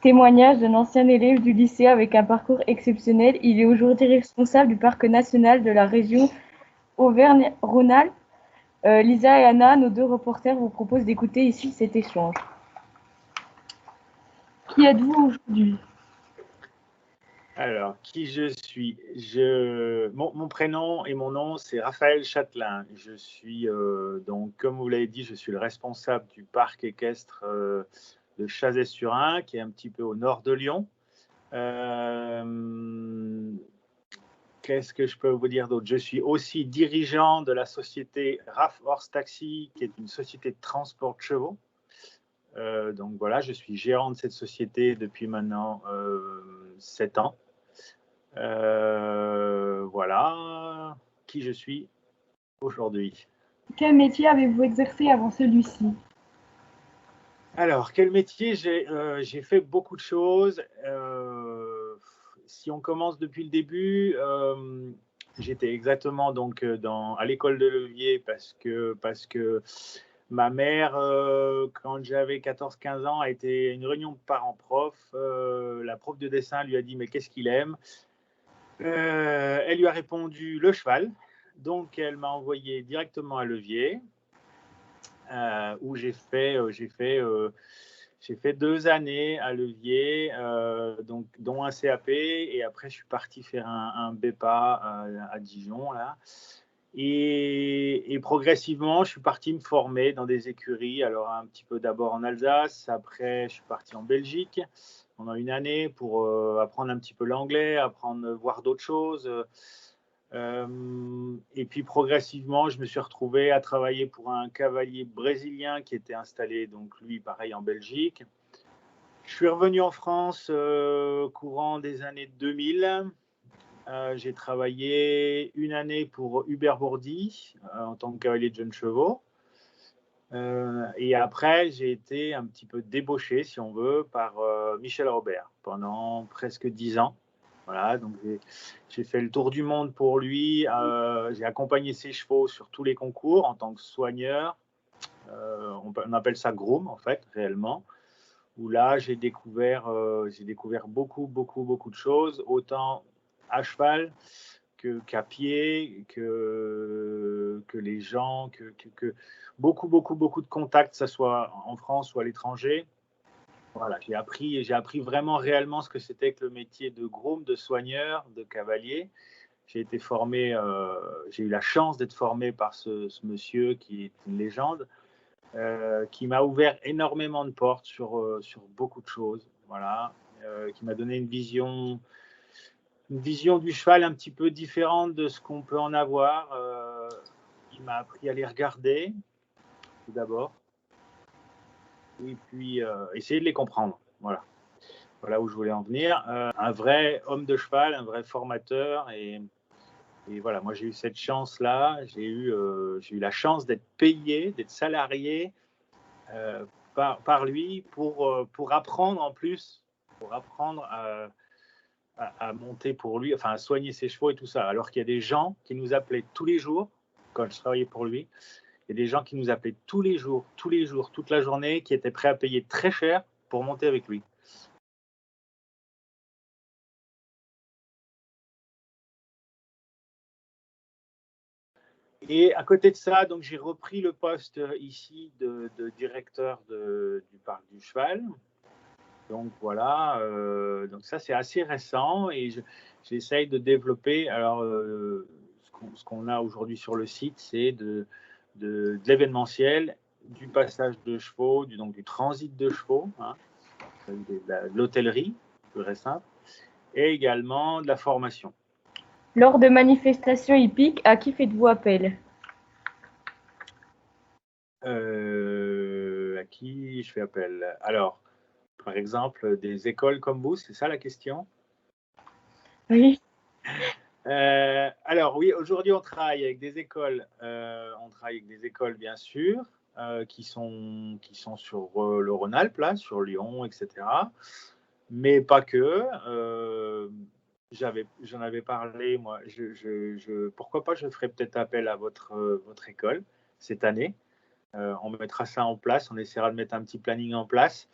Témoignage d'un ancien élève du lycée avec un parcours exceptionnel. Il est aujourd'hui responsable du parc national de la région Auvergne-Rhône-Alpes. Lisa et Anna, nos deux reporters, vous proposent d'écouter ici cet échange. Qui êtes-vous aujourd'hui? Alors, qui je suis? Mon prénom et mon nom, c'est Raphaël Châtelain. Je suis, donc, comme vous l'avez dit, je suis le responsable du parc équestre de Chazay-sur-Ain, qui est un petit peu au nord de Lyon. Qu'est-ce que je peux vous dire d'autre? Je suis aussi dirigeant de la société RAF Horse Taxi, qui est une société de transport de chevaux. Donc voilà, je suis gérant de cette société depuis maintenant 7 ans. Voilà qui je suis aujourd'hui. Quel métier avez-vous exercé avant celui-ci? Alors, quel métier? J'ai fait beaucoup de choses. Si on commence depuis le début, j'étais exactement donc à l'école de levier parce que ma mère, quand j'avais 14-15 ans, a été à une réunion de parents-profs. La prof de dessin lui a dit mais qu'est-ce qu'il aime? Elle lui a répondu le cheval. Donc, elle m'a envoyé directement à Levier, où j'ai fait 2 années à Levier, donc, dont un CAP. Et après, je suis parti faire un BEPA à Dijon. Là. Et progressivement, je suis parti me former dans des écuries. Alors, un petit peu d'abord en Alsace. Après, je suis parti en Belgique pendant une année pour apprendre un petit peu l'anglais, apprendre, voir d'autres choses. Et puis progressivement, je me suis retrouvé à travailler pour un cavalier brésilien qui était installé, donc lui, pareil, en Belgique. Je suis revenu en France courant des années 2000. J'ai travaillé une année pour Hubert Bourdi en tant que cavalier de jeunes chevaux. Et après, j'ai été un petit peu débauché, si on veut, par Michel Robert pendant presque 10 ans. Voilà, donc j'ai fait le tour du monde pour lui. J'ai accompagné ses chevaux sur tous les concours en tant que soigneur. On appelle ça groom, en fait, réellement. Où là, j'ai découvert beaucoup, beaucoup, beaucoup de choses, autant à cheval qu'à pied, que les gens, que beaucoup, beaucoup, beaucoup de contacts, que ce soit en France ou à l'étranger. Voilà, j'ai appris vraiment réellement ce que c'était que le métier de groom, de soigneur, de cavalier. J'ai été formé, j'ai eu la chance d'être formé par ce monsieur qui est une légende, qui m'a ouvert énormément de portes sur beaucoup de choses. Voilà, qui m'a donné une vision du cheval un petit peu différente de ce qu'on peut en avoir. Il m'a appris à les regarder, tout d'abord, et puis essayer de les comprendre. Voilà où je voulais en venir. Un vrai homme de cheval, un vrai formateur. Et voilà, moi j'ai eu cette chance-là. J'ai eu la chance d'être payé, d'être salarié par lui pour apprendre en plus, pour apprendre à monter pour lui, enfin à soigner ses chevaux et tout ça. Alors qu'il y a des gens qui nous appelaient tous les jours, quand je travaillais pour lui, il y a des gens qui nous appelaient tous les jours, toute la journée, qui étaient prêts à payer très cher pour monter avec lui. Et à côté de ça, donc j'ai repris le poste ici de directeur du parc du cheval. Donc voilà, donc ça c'est assez récent et j'essaye de développer. Alors, ce qu'on a aujourd'hui sur le site, c'est de l'événementiel, du passage de chevaux, donc du transit de chevaux, hein, de l'hôtellerie, plus simple, et également de la formation. Lors de manifestations hippiques, à qui faites-vous appel? À qui je fais appel? Alors, par exemple, des écoles comme vous, c'est ça la question? Oui. Alors oui, aujourd'hui on travaille avec des écoles, bien sûr, qui sont sur le Rhône-Alpes, là, sur Lyon, etc. Mais pas que. J'en avais parlé, moi. Pourquoi pas, je ferai peut-être appel à votre école cette année. On mettra ça en place, on essaiera de mettre un petit planning en place.